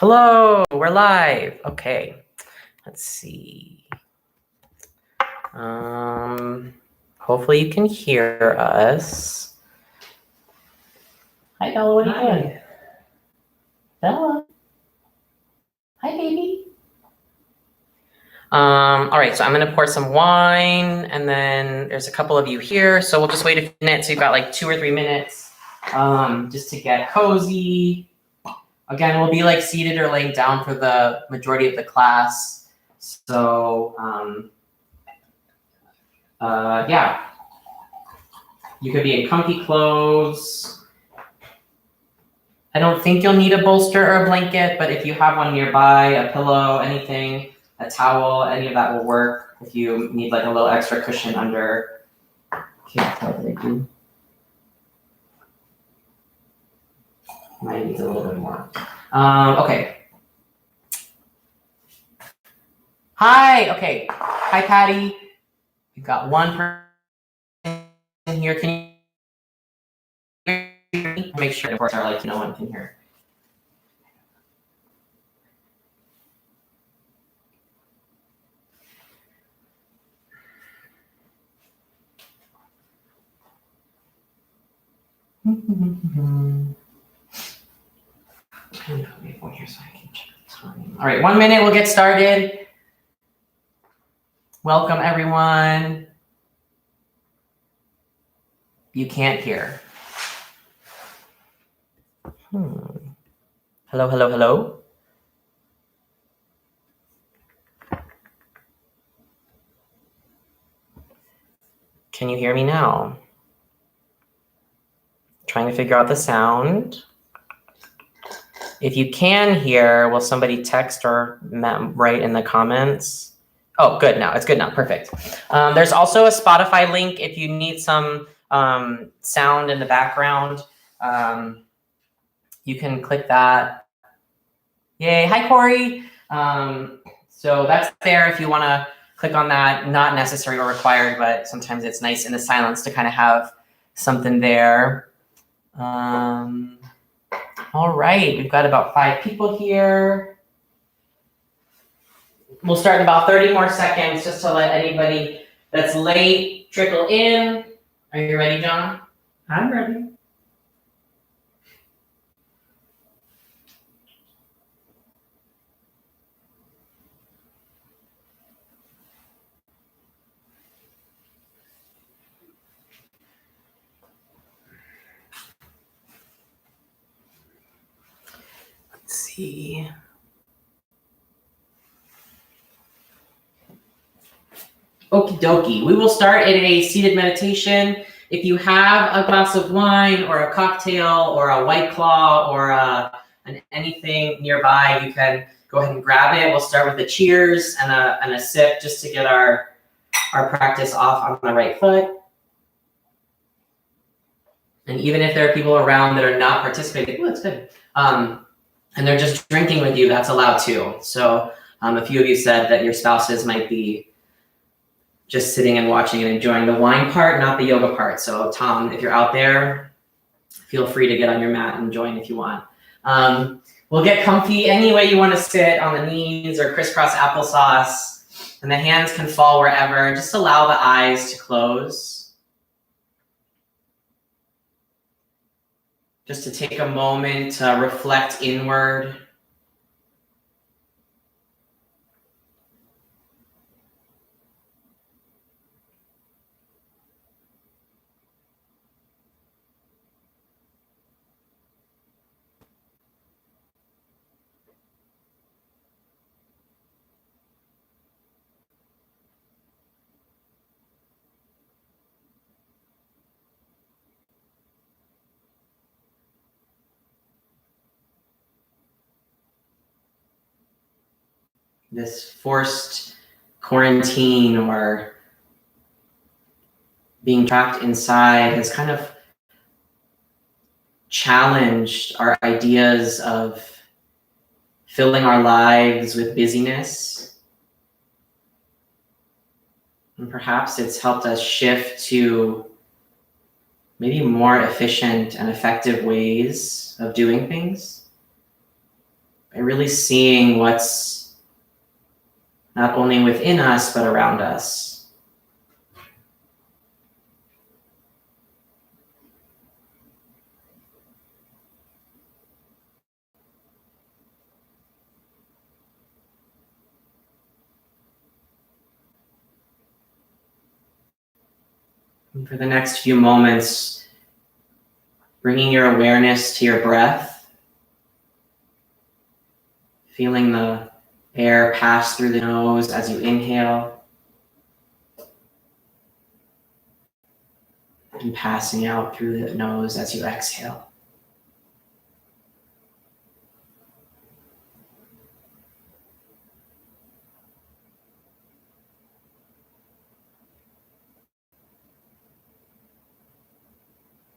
Hello, we're live. Okay, let's see. Hopefully you can hear us. Hi, Bella, what are you doing? Bella? Hi, baby. All right, so I'm gonna pour some wine, and then there's a couple of you here, so we'll just wait a few minutes. We've got like 2 or 3 minutes just to get cozy. Again, we'll be like seated or laying down for the majority of the class. So yeah, you could be in comfy clothes. I don't think you'll need a bolster or a blanket, but if you have one nearby, a pillow, anything, a towel, any of that will work. If you need like a little extra cushion under. Can't tell what I do. Mine needs a little bit more. Okay. Hi. Okay. Hi, Patty. You've got one person in here. Can you hear me? Make sure the reports are like no one can hear. Here so I can check the time. All right, 1 minute, we'll get started. Welcome, everyone. You can't hear. Hello, hello, hello. Can you hear me now? Trying to figure out the sound. If you can hear, will somebody text or write in the comments? Oh, good now. It's good now. Perfect. There's also a Spotify link if you need some sound in the background. You can click that. Yay. Hi, Corey. So that's there if you want to click on that. Not necessary or required, but sometimes it's nice in the silence to kind of have something there. All right, we've got about 5 people here. We'll start in about 30 more seconds just to let anybody that's late trickle in. Are you ready, John? I'm ready. Let's see. Okie dokie. We will start in a seated meditation. If you have a glass of wine or a cocktail or a White Claw or anything nearby, you can go ahead and grab it. We'll start with a cheers and a sip just to get our practice off on the right foot. And even if there are people around that are not participating, that's good. And they're just drinking with you, that's allowed too. So a few of you said that your spouses might be just sitting and watching and enjoying the wine part, not the yoga part. So Tom, if you're out there, feel free to get on your mat and join if you want. We'll get comfy any way you want to sit, on the knees or crisscross applesauce, and the hands can fall wherever. Just allow the eyes to close. Just to take a moment to reflect inward. This forced quarantine or being trapped inside has kind of challenged our ideas of filling our lives with busyness. And perhaps it's helped us shift to maybe more efficient and effective ways of doing things. by really seeing what's not only within us, but around us. And for the next few moments, bringing your awareness to your breath, feeling the air pass through the nose as you inhale, and passing out through the nose as you exhale.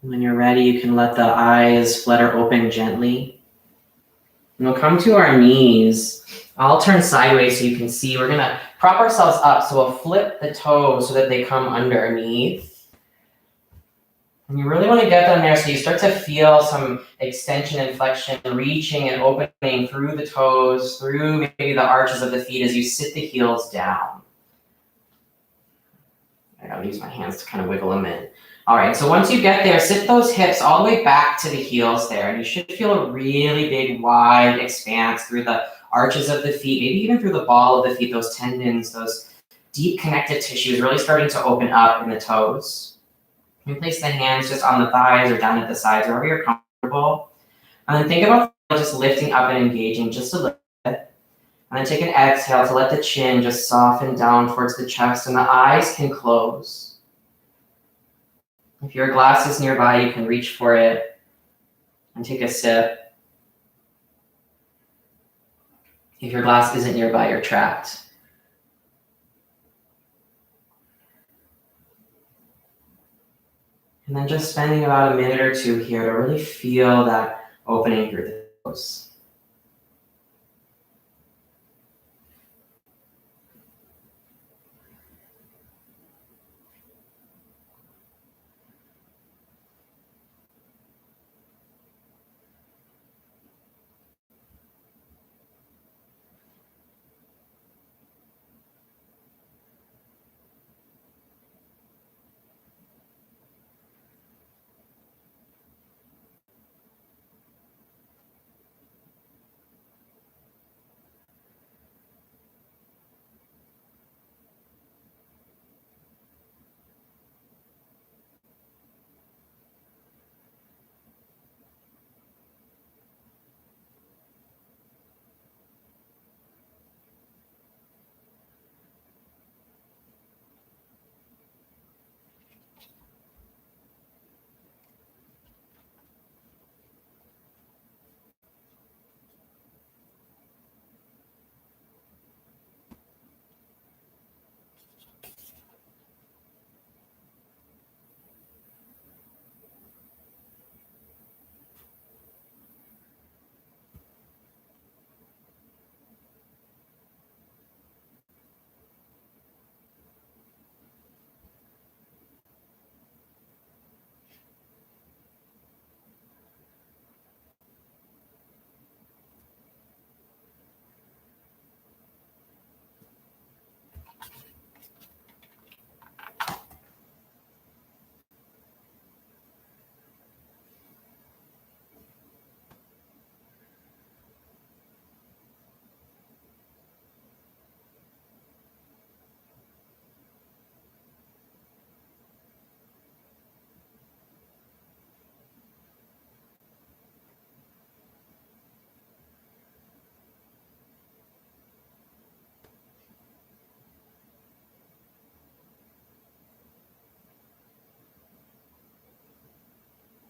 When you're ready, you can let the eyes flutter open gently. And we'll come to our knees. I'll turn sideways so you can see. We're gonna prop ourselves up. So we'll flip the toes so that they come underneath. And you really want to get them there so you start to feel some extension and flexion, reaching and opening through the toes, through maybe the arches of the feet as you sit the heels down. I gotta use my hands to kind of wiggle them in. All right, so once you get there, sit those hips all the way back to the heels there, and you should feel a really big, wide expanse through the arches of the feet, maybe even through the ball of the feet, those tendons, those deep connective tissues really starting to open up in the toes. You can place the hands just on the thighs or down at the sides, wherever you're comfortable. And then think about just lifting up and engaging just a little bit. And then take an exhale to let the chin just soften down towards the chest, and the eyes can close. If your glass is nearby, you can reach for it and take a sip. If your glass isn't nearby, you're trapped. And then just spending about a minute or two here to really feel that opening through the nose.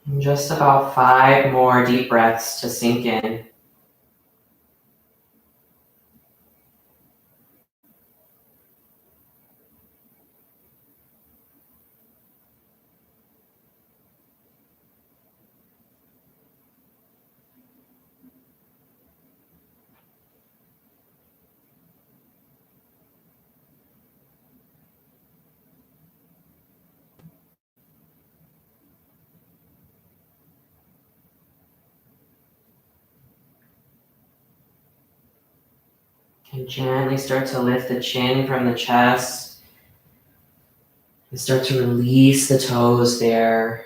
And just about 5 more deep breaths to sink in. And gently start to lift the chin from the chest. And start to release the toes there.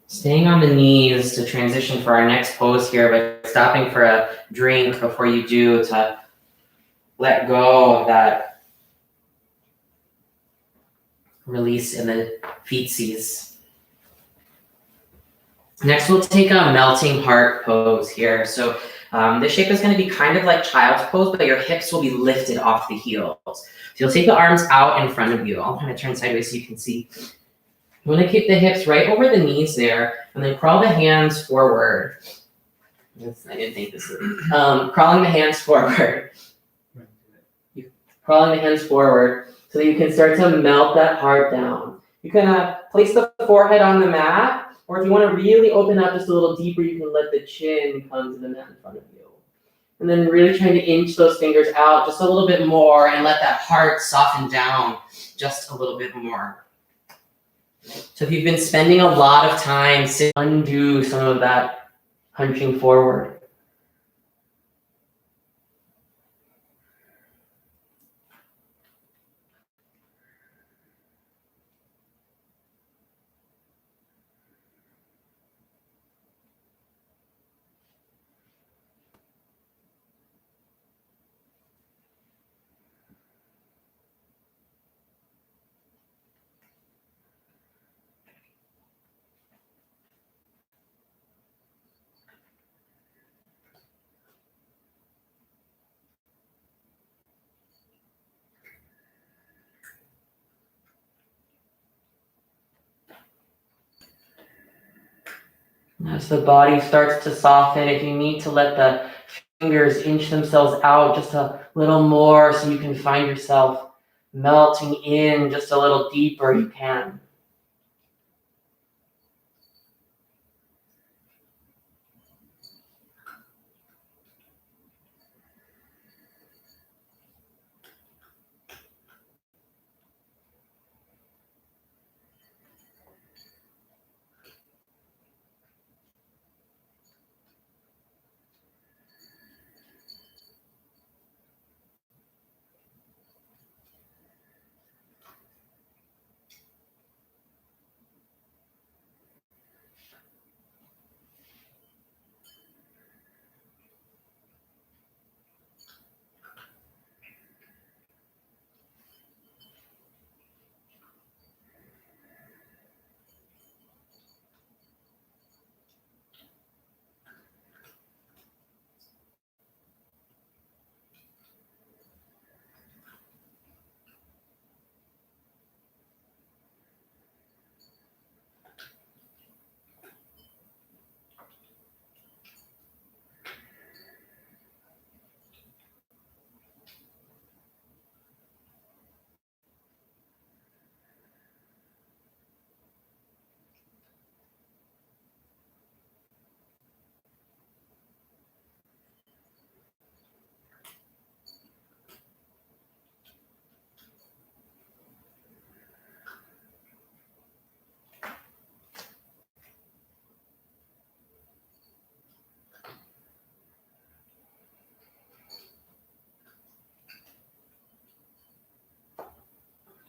Staying on the knees to transition for our next pose here, but stopping for a drink before you do to let go of that release in the feetsies. Next, we'll take a melting heart pose here. So this shape is going to be kind of like child's pose, but your hips will be lifted off the heels. So you'll take the arms out in front of you. I'll kind of turn sideways so you can see. You want to keep the hips right over the knees there, and then crawl the hands forward. I didn't think this would. Crawling the hands forward. Crawling the hands forward so that you can start to melt that heart down. You can place the forehead on the mat, or if you want to really open up just a little deeper, you can let the chin come to the mat in front of you. And then really trying to inch those fingers out just a little bit more and let that heart soften down just a little bit more. So if you've been spending a lot of time, undo some of that hunching forward. As the body starts to soften, if you need to let the fingers inch themselves out just a little more so you can find yourself melting in just a little deeper, you can.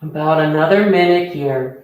About another minute here.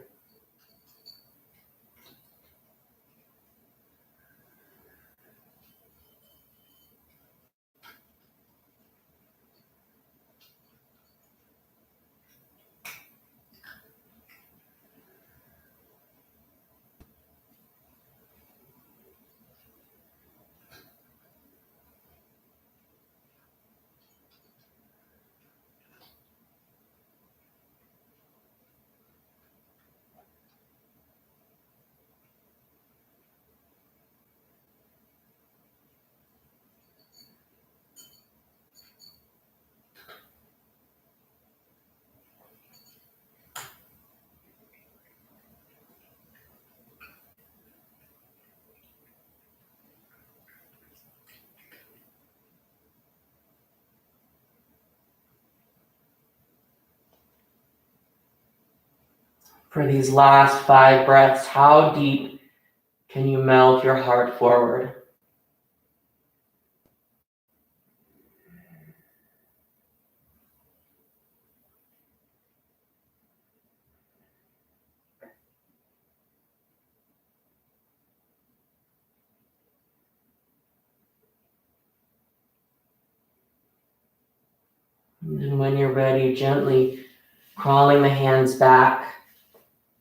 For these last 5 breaths, how deep can you melt your heart forward? And when you're ready, gently crawling the hands back.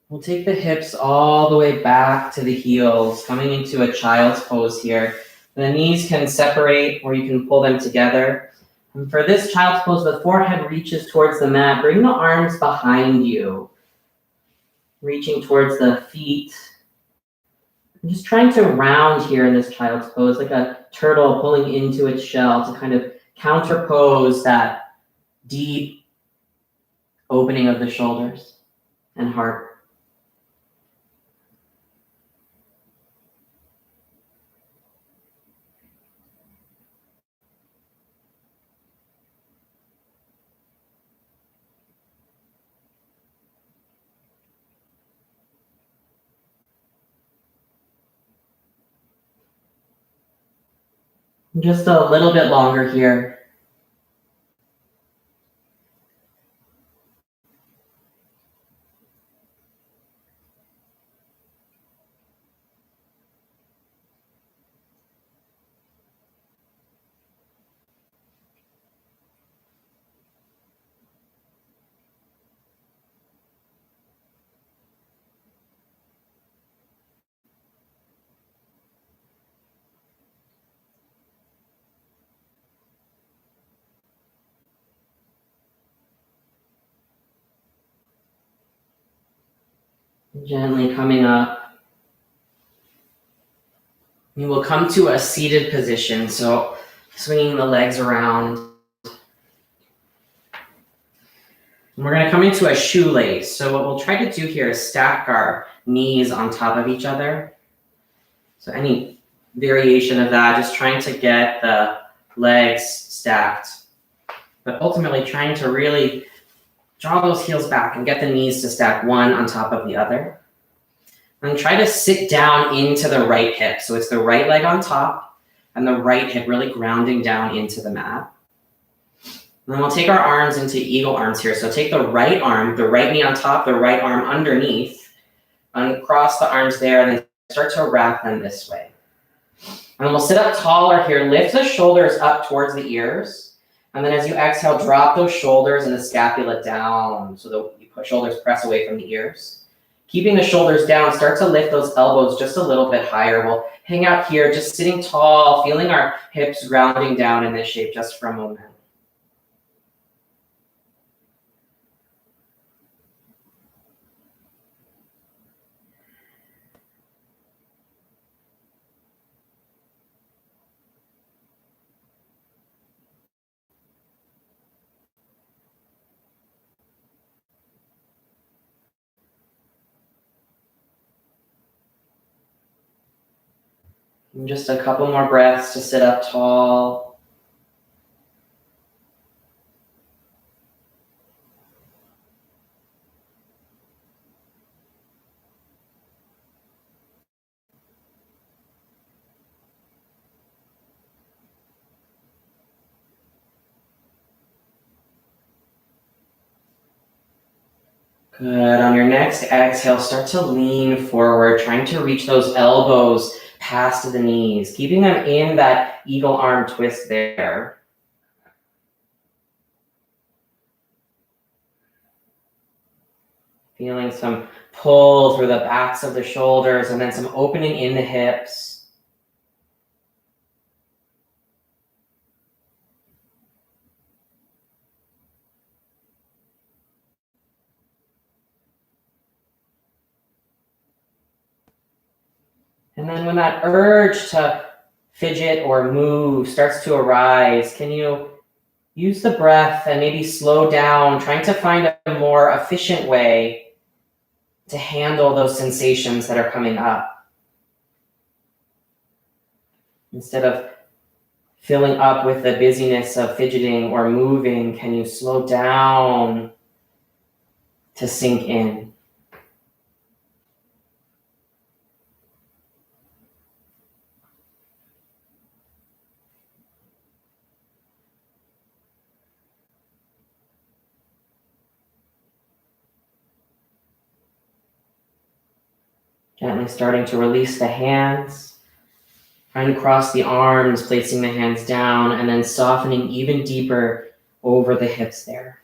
We'll take the hips all the way back to the heels, coming into a child's pose here. The knees can separate or you can pull them together. And for this child's pose, the forehead reaches towards the mat. Bring the arms behind you, reaching towards the feet. I'm just trying to round here in this child's pose, like a turtle pulling into its shell to kind of counterpose that deep opening of the shoulders and heart. Just a little bit longer here. Gently coming up. We will come to a seated position, so swinging the legs around. And we're going to come into a shoelace. So what we'll try to do here is stack our knees on top of each other. So any variation of that, just trying to get the legs stacked, but ultimately trying to really draw those heels back and get the knees to stack one on top of the other. And try to sit down into the right hip. So it's the right leg on top and the right hip really grounding down into the mat. And then we'll take our arms into eagle arms here. So take the right arm, the right knee on top, the right arm underneath, uncross the arms there, and then start to wrap them this way. And then we'll sit up taller here. Lift the shoulders up towards the ears. And then as you exhale, drop those shoulders and the scapula down so the shoulders press away from the ears. Keeping the shoulders down, start to lift those elbows just a little bit higher. We'll hang out here, just sitting tall, feeling our hips grounding down in this shape just for a moment. And just a couple more breaths to sit up tall. Good. On your next exhale, start to lean forward, trying to reach those elbows past the knees, keeping them in that eagle arm twist there. Feeling some pull through the backs of the shoulders and then some opening in the hips. And then when that urge to fidget or move starts to arise, can you use the breath and maybe slow down, trying to find a more efficient way to handle those sensations that are coming up? Instead of filling up with the busyness of fidgeting or moving, can you slow down to sink in? Gently starting to release the hands, trying to cross the arms, placing the hands down, and then softening even deeper over the hips there.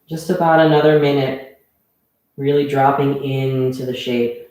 Just about another minute, really dropping into the shape.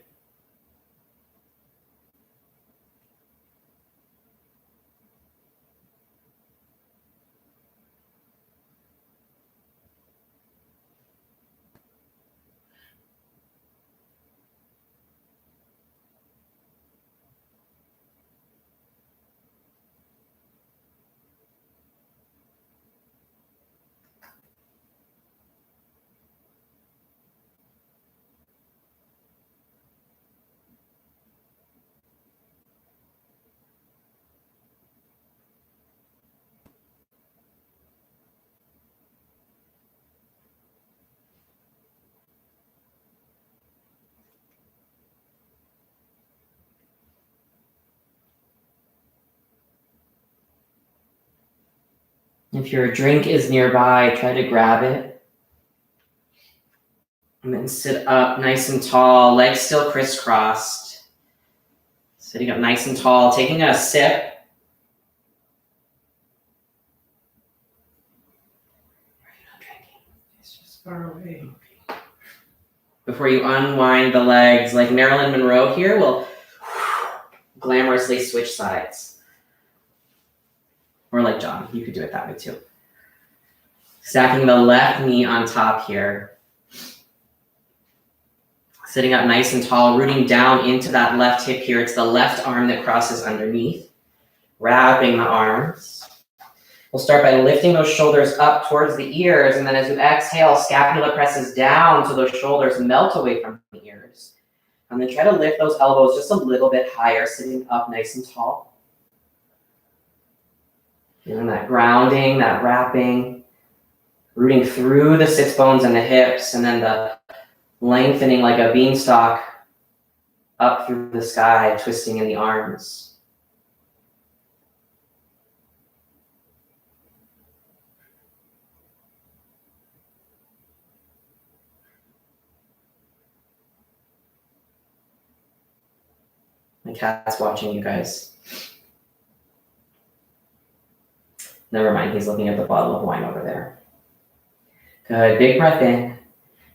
If your drink is nearby, try to grab it. And then sit up nice and tall, legs still crisscrossed. Sitting up nice and tall, taking a sip. It's just far away. Before you unwind the legs, like Marilyn Monroe here, will glamorously switch sides. Or like John, you could do it that way too. Stacking the left knee on top here. Sitting up nice and tall, rooting down into that left hip here. It's the left arm that crosses underneath. Wrapping the arms. We'll start by lifting those shoulders up towards the ears, and then as you exhale, scapula presses down so those shoulders melt away from the ears. And then try to lift those elbows just a little bit higher, sitting up nice and tall. Feeling that grounding, that wrapping, rooting through the sits bones and the hips, and then the lengthening like a beanstalk up through the sky, twisting in the arms. My cat's watching you guys. Never mind, he's looking at the bottle of wine over there. Good, big breath in.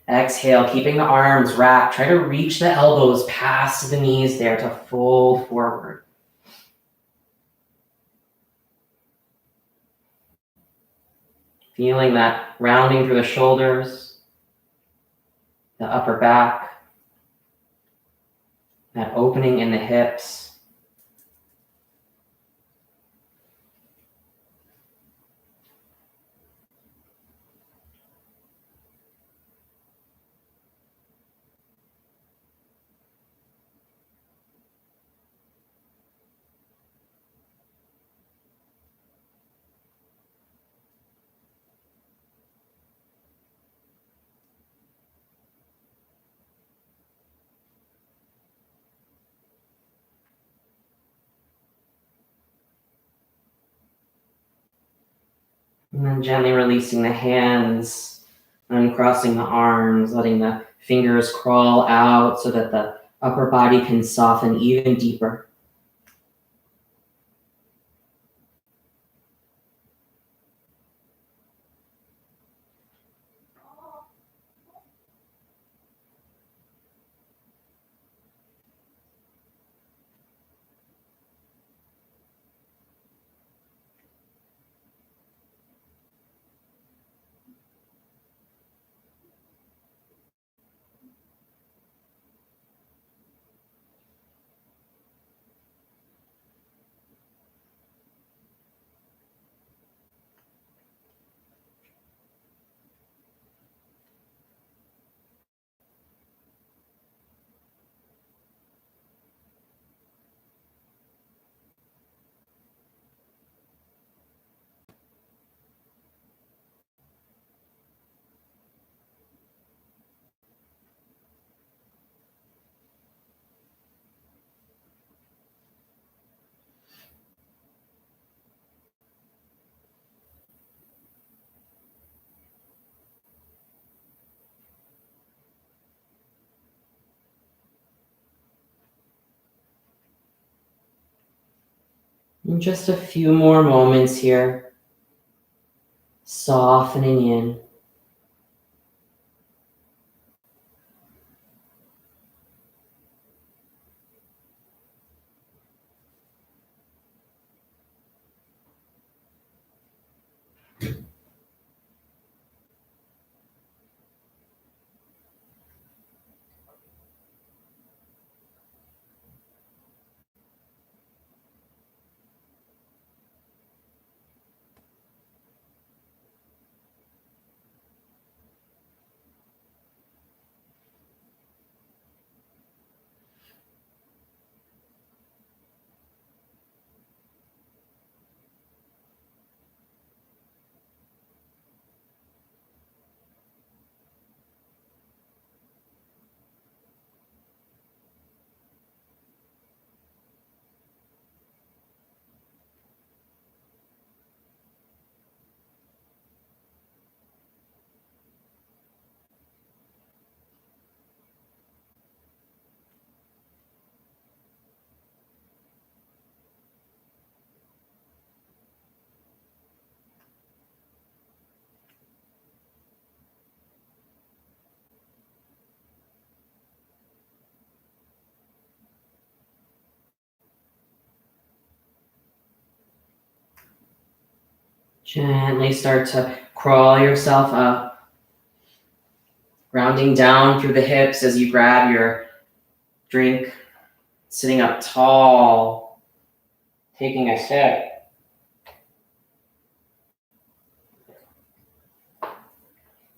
Exhale, keeping the arms wrapped. Try to reach the elbows past the knees there to fold forward. Feeling that rounding through the shoulders, the upper back, that opening in the hips. And then gently releasing the hands, Uncrossing the arms, letting the fingers crawl out so that the upper body can soften even deeper. And just a few more moments here, softening in. Gently start to crawl yourself up, rounding down through the hips as you grab your drink, sitting up tall, taking a sip.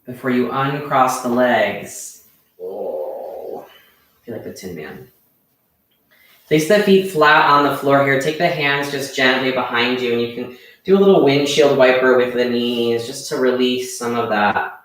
Before you uncross the legs. Oh, I feel like the Tin Man. Place the feet flat on the floor here. Take the hands just gently behind you, and you can do a little windshield wiper with the knees just to release some of that.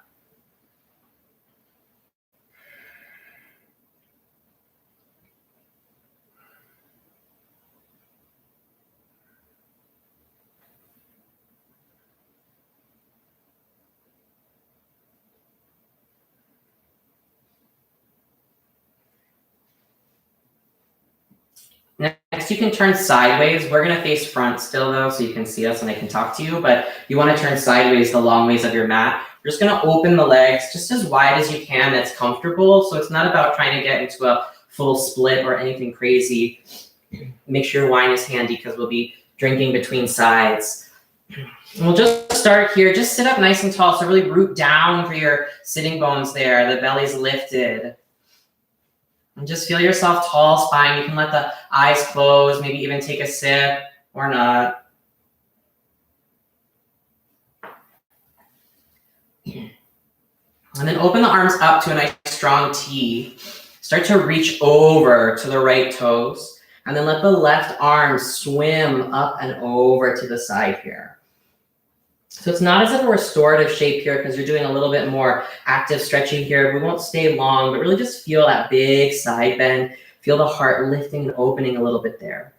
Next, you can turn sideways. We're gonna face front still though, so you can see us and I can talk to you, but you wanna turn sideways the long ways of your mat. You're just gonna open the legs just as wide as you can that's comfortable. So it's not about trying to get into a full split or anything crazy. Make sure your wine is handy because we'll be drinking between sides. And we'll just start here. Just sit up nice and tall. So really root down for your sitting bones there. The belly's lifted. And just feel yourself tall spine. You can let the eyes close, maybe even take a sip or not. And then open the arms up to a nice strong T. Start to reach over to the right toes. And then let the left arm swim up and over to the side here. So it's not as if a restorative shape here because you're doing a little bit more active stretching here. We won't stay long, but really just feel that big side bend. Feel the heart lifting and opening a little bit there.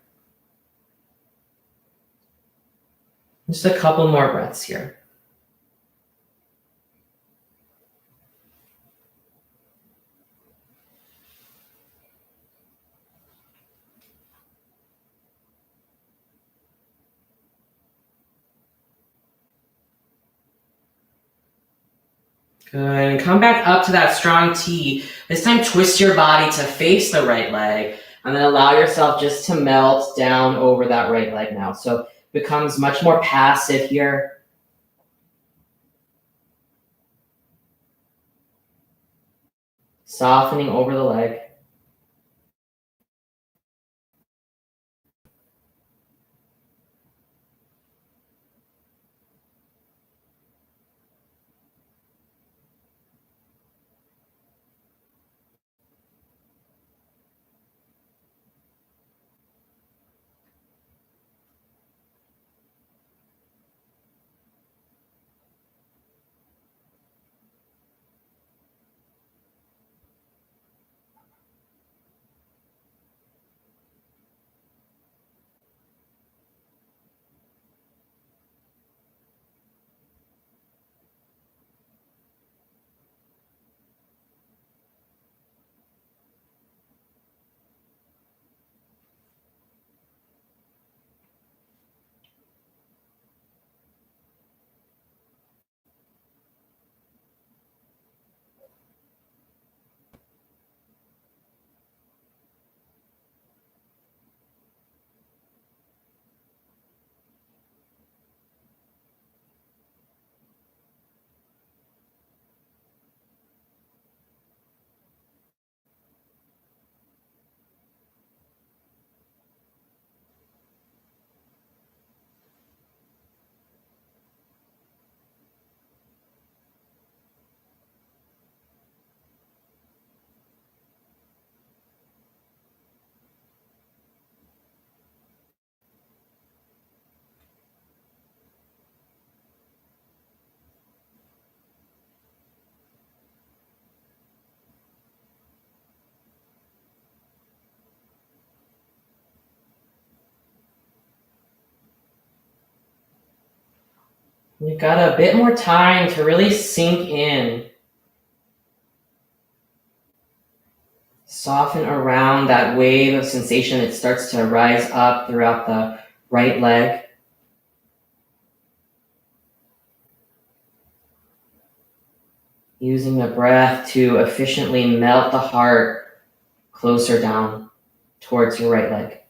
Just a couple more breaths here. Good. And come back up to that strong T. This time, twist your body to face the right leg, and then allow yourself just to melt down over that right leg now. So it becomes much more passive here. Softening over the leg. You've got a bit more time to really sink in. Soften around that wave of sensation that starts to rise up throughout the right leg. Using the breath to efficiently melt the heart closer down towards your right leg.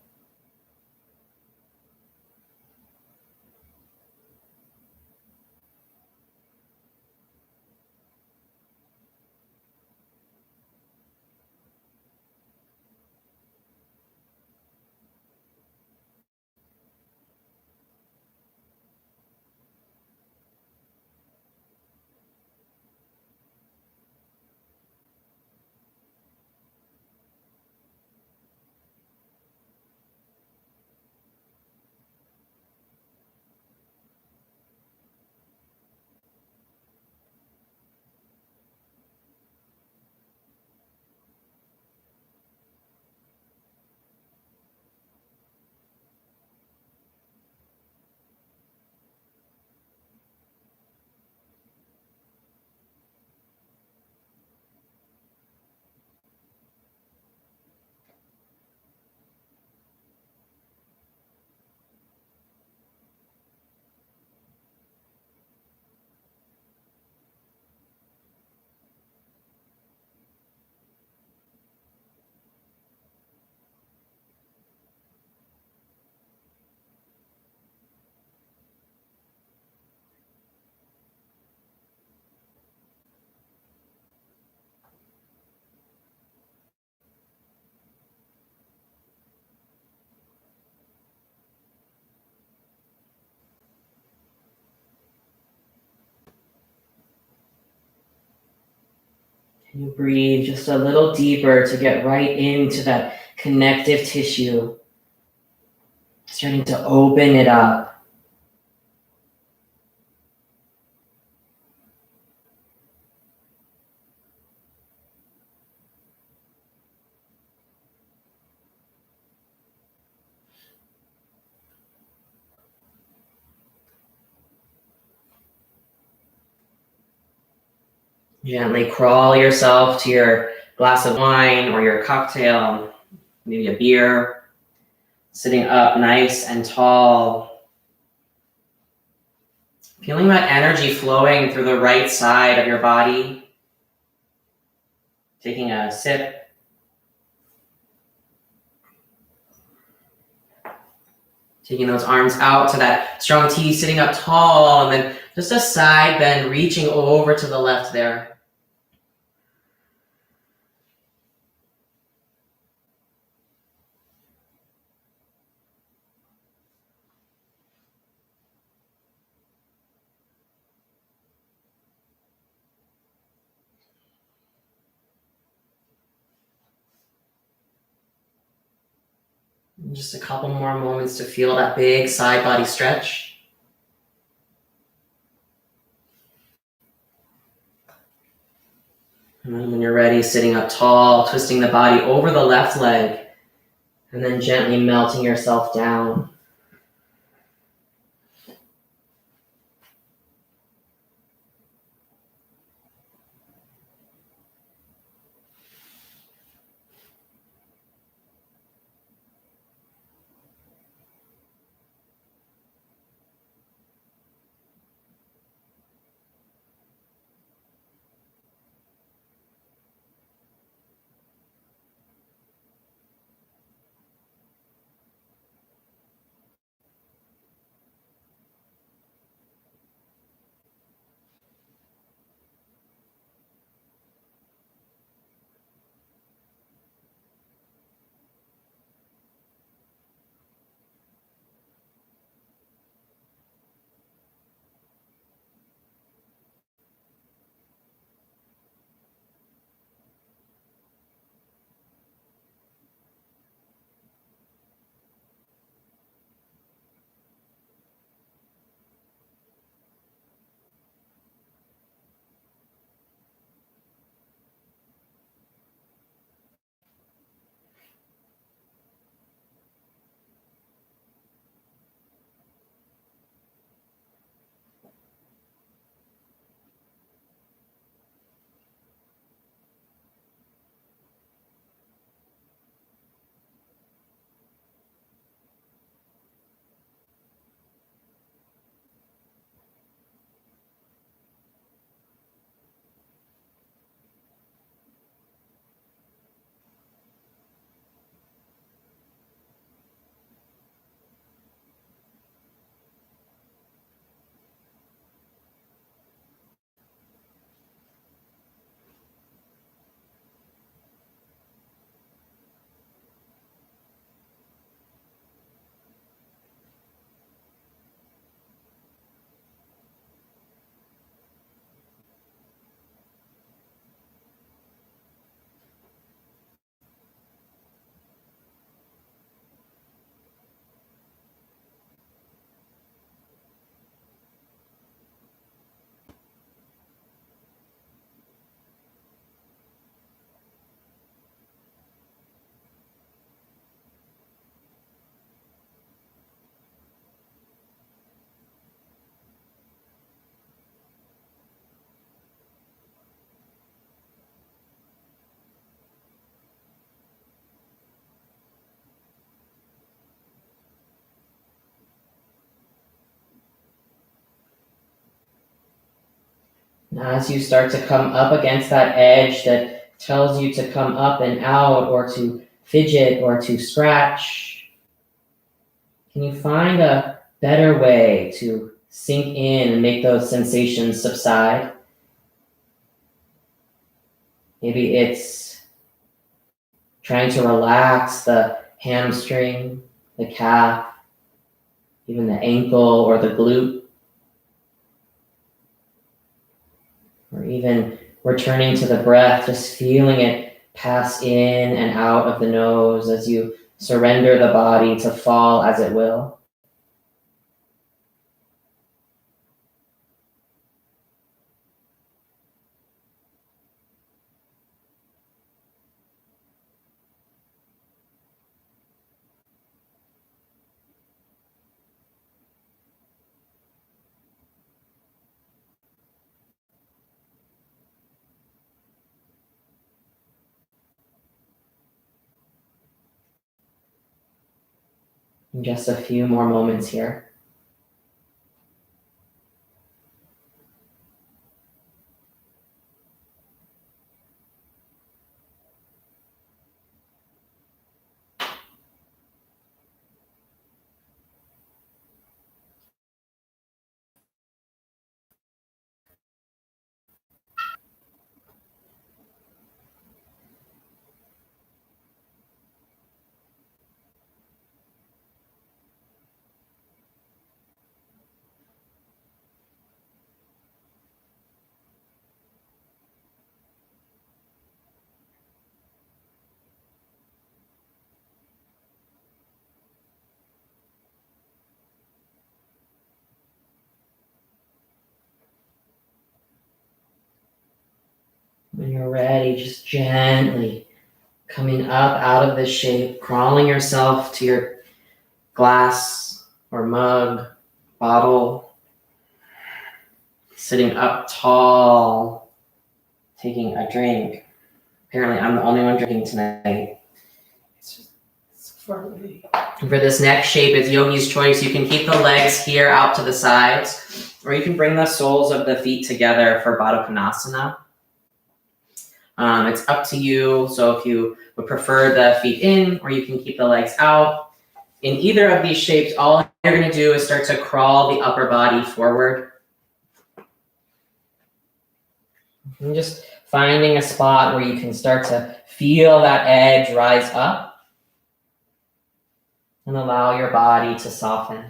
And you breathe just a little deeper to get right into that connective tissue, starting to open it up. Gently crawl yourself to your glass of wine or your cocktail, maybe a beer, sitting up nice and tall. Feeling that energy flowing through the right side of your body. Taking a sip. Taking those arms out to that strong T, sitting up tall, and then just a side bend, reaching over to the left there. Just a couple more moments to feel that big side body stretch. And then when you're ready, sitting up tall, twisting the body over the left leg, and then gently melting yourself down. Now, as you start to come up against that edge that tells you to come up and out, or to fidget, or to scratch, can you find a better way to sink in and make those sensations subside? Maybe it's trying to relax the hamstring, the calf, even the ankle or the glute, or even returning to the breath, just feeling it pass in and out of the nose as you surrender the body to fall as it will. In just a few more moments here. When you're ready, just gently coming up out of this shape, crawling yourself to your glass or mug, bottle, sitting up tall, taking a drink. Apparently, I'm the only one drinking tonight. It's for me. For this next shape, it's yogi's choice. You can keep the legs here out to the sides, or you can bring the soles of the feet together for Baddha Konasana. It's up to you. So if you would prefer the feet in, or you can keep the legs out. In either of these shapes, all you're going to do is start to crawl the upper body forward. And just finding a spot where you can start to feel that edge rise up and allow your body to soften.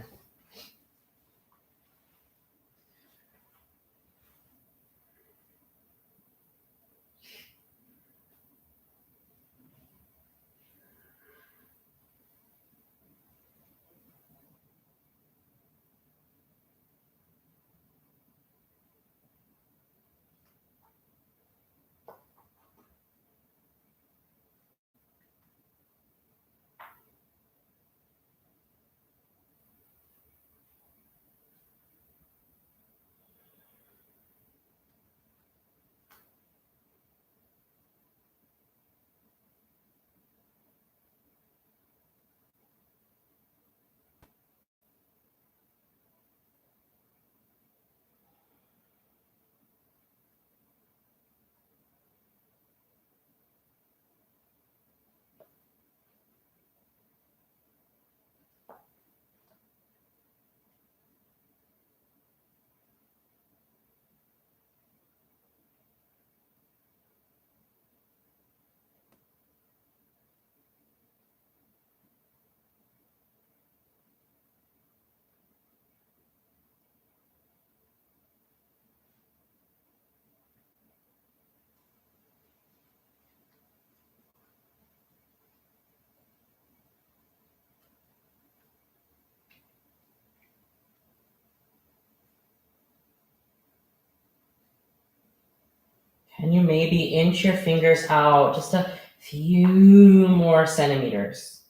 Can you maybe inch your fingers out just a few more centimeters?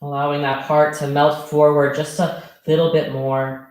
Allowing that heart to melt forward just a little bit more.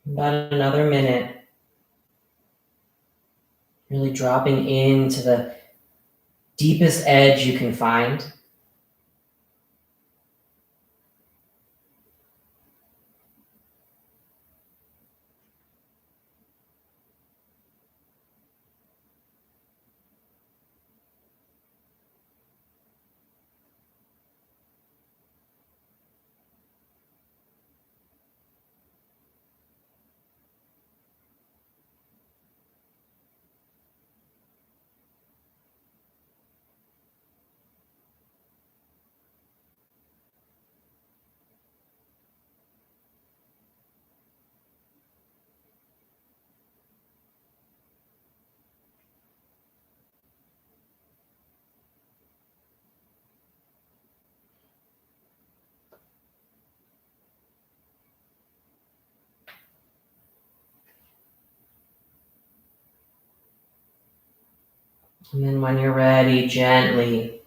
About another minute. Really dropping into the deepest edge you can find. And then when you're ready, gently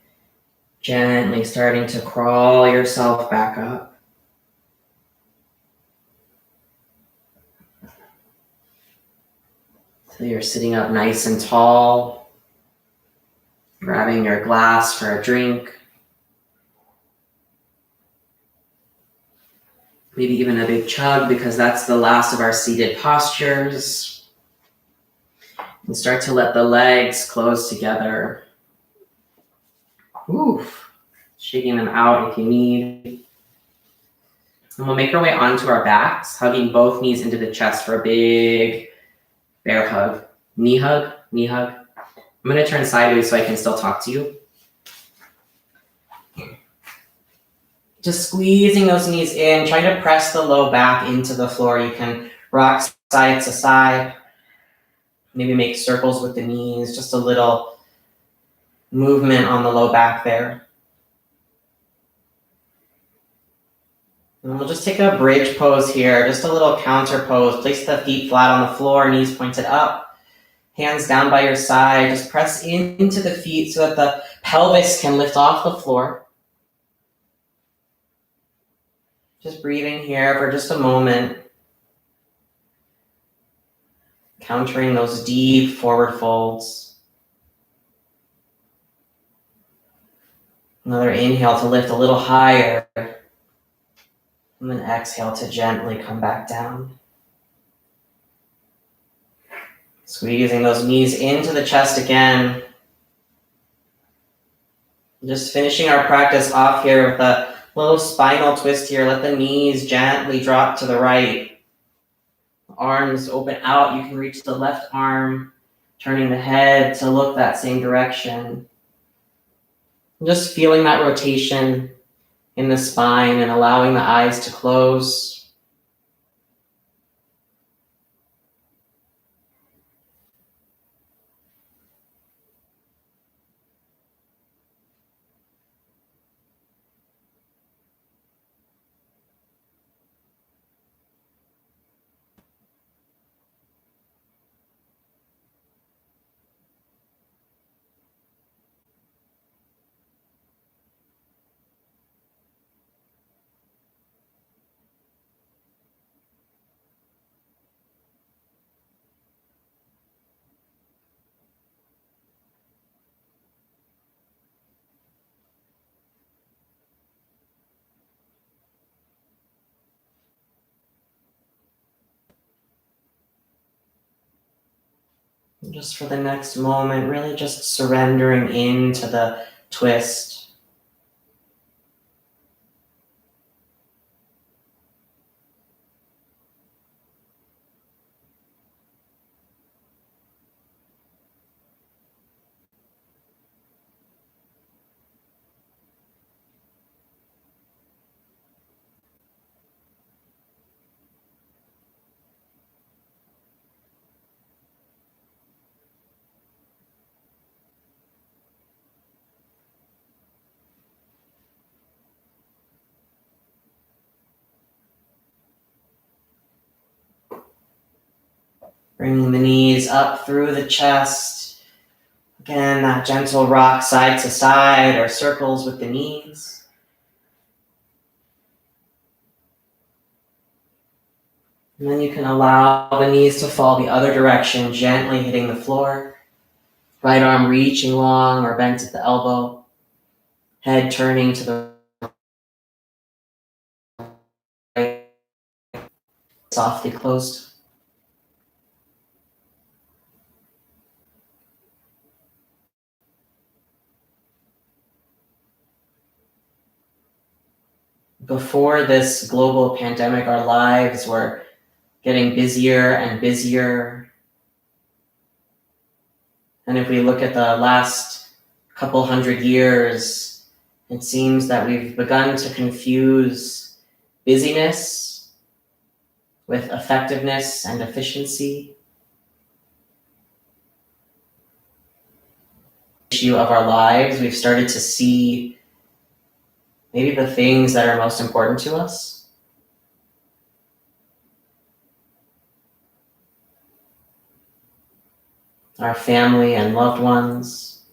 starting to crawl yourself back up. So you're sitting up nice and tall, grabbing your glass for a drink, maybe even a big chug because that's the last of our seated postures. And start to let the legs close together. Oof. Shaking them out if you need. And we'll make our way onto our backs, hugging both knees into the chest for a big bear hug. Knee hug, knee hug. I'm going to turn sideways so I can still talk to you. Just squeezing those knees in. Try to press the low back into the floor. You can rock side to side. Maybe make circles with the knees. Just a little movement on the low back there. And we'll just take a bridge pose here. Just a little counter pose. Place the feet flat on the floor, knees pointed up. Hands down by your side. Just press into the feet so that the pelvis can lift off the floor. Just breathing here for just a moment. Countering those deep forward folds. Another inhale to lift a little higher. And then exhale to gently come back down. Squeezing those knees into the chest again. Just finishing our practice off here with a little spinal twist here. Let the knees gently drop to the right. Arms open out. You can reach the left arm, turning the head to look that same direction. Just feeling that rotation in the spine and allowing the eyes to close. Just for the next moment, really just surrendering into the twist. Bringing the knees up through the chest. Again, that gentle rock side to side or circles with the knees. And then you can allow the knees to fall the other direction, gently hitting the floor. Right arm reaching long or bent at the elbow. Head turning to the right, softly closed. Before this global pandemic, our lives were getting busier and busier. And if we look at the last couple hundred years, it seems that we've begun to confuse busyness with effectiveness and efficiency. Issue of our lives, we've started to see maybe the things that are most important to us. our family and loved ones.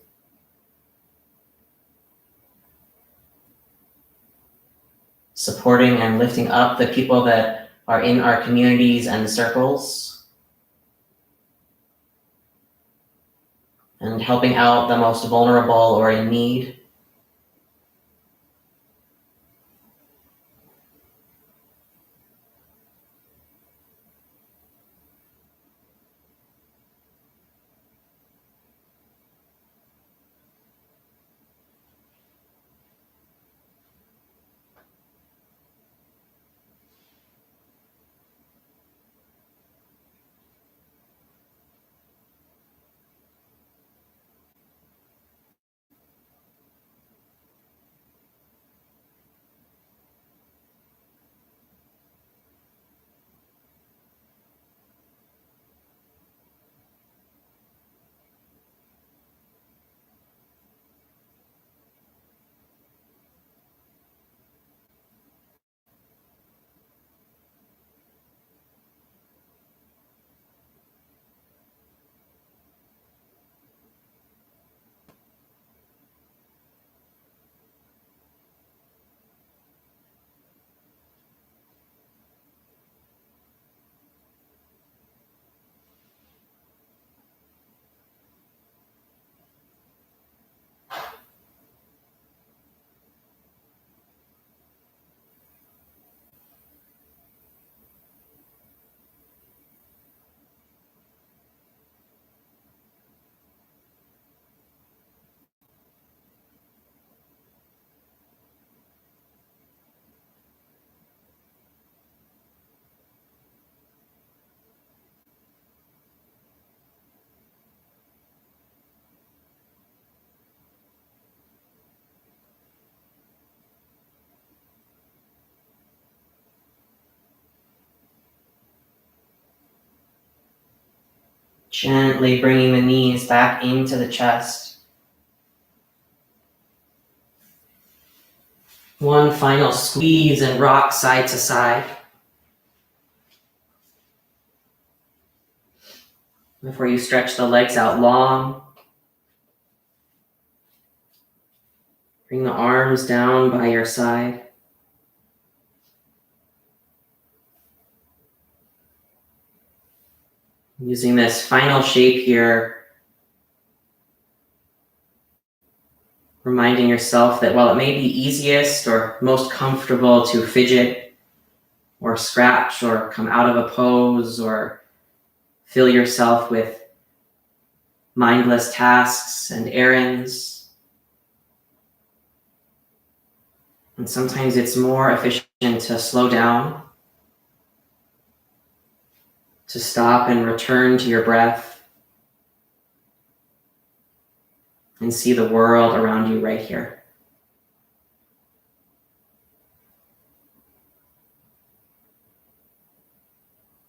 Supporting and lifting up the people that are in our communities and circles. And helping out the most vulnerable or in need. Gently bringing the knees back into the chest. One final squeeze and rock side to side. Before you stretch the legs out long. Bring the arms down by your side. Using this final shape here, reminding yourself that while it may be easiest or most comfortable to fidget or scratch or come out of a pose or fill yourself with mindless tasks and errands, and sometimes it's more efficient to slow down, to stop and return to your breath and see the world around you right here.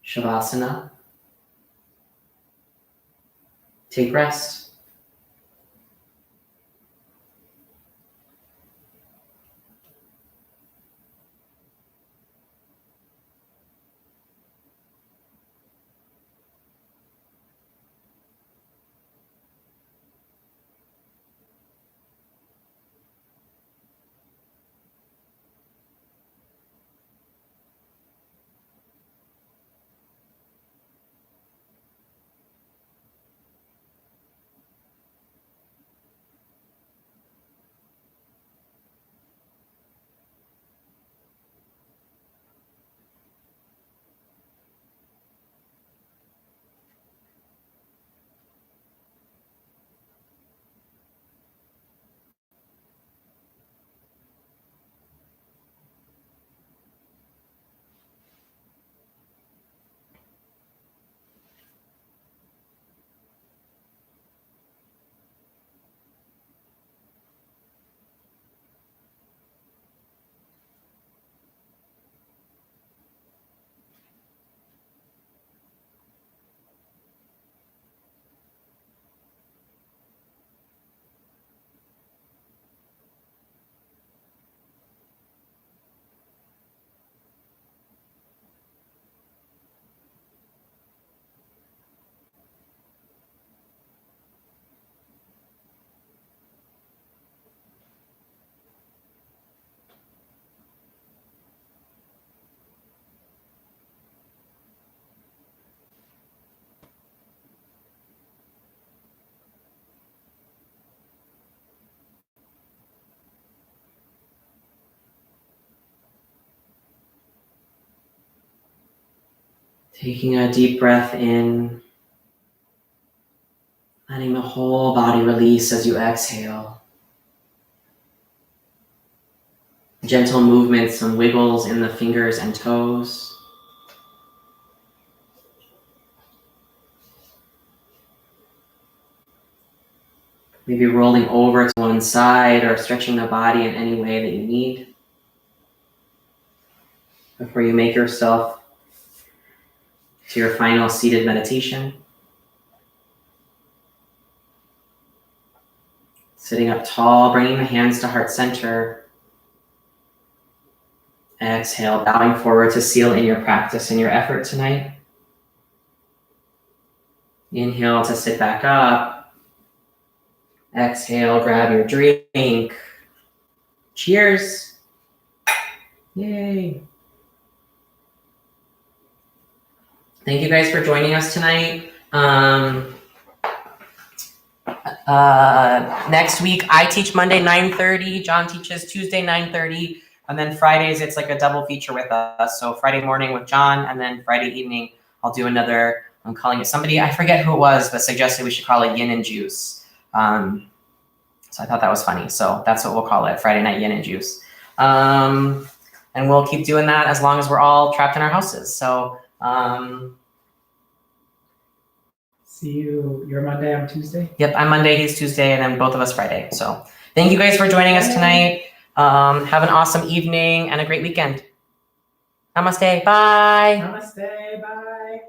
Shavasana. Take rest. Taking a deep breath in, letting the whole body release as you exhale. Gentle movements, some wiggles in the fingers and toes. Maybe rolling over to one side or stretching the body in any way that you need. Before you make yourself to your final seated meditation. Sitting up tall, bringing the hands to heart center. Exhale, bowing forward to seal in your practice and your effort tonight. Inhale to sit back up. Exhale, grab your drink. Cheers. Yay. Thank you guys for joining us tonight. Next week, I teach Monday 9:30. John teaches Tuesday 9:30. And then Fridays, it's like a double feature with us. So Friday morning with John, and then Friday evening, I'll do another, I'm calling it somebody, I forget who it was, but suggested we should call it Yin and Juice. So I thought that was funny. So that's what we'll call it, Friday night Yin and Juice. And we'll keep doing that as long as we're all trapped in our houses. So see you, you're Monday, I'm Tuesday? Yep, I'm Monday, he's Tuesday, and then both of us Friday. So thank you guys for joining us tonight. Have an awesome evening and a great weekend. Namaste. Bye. Namaste. Bye.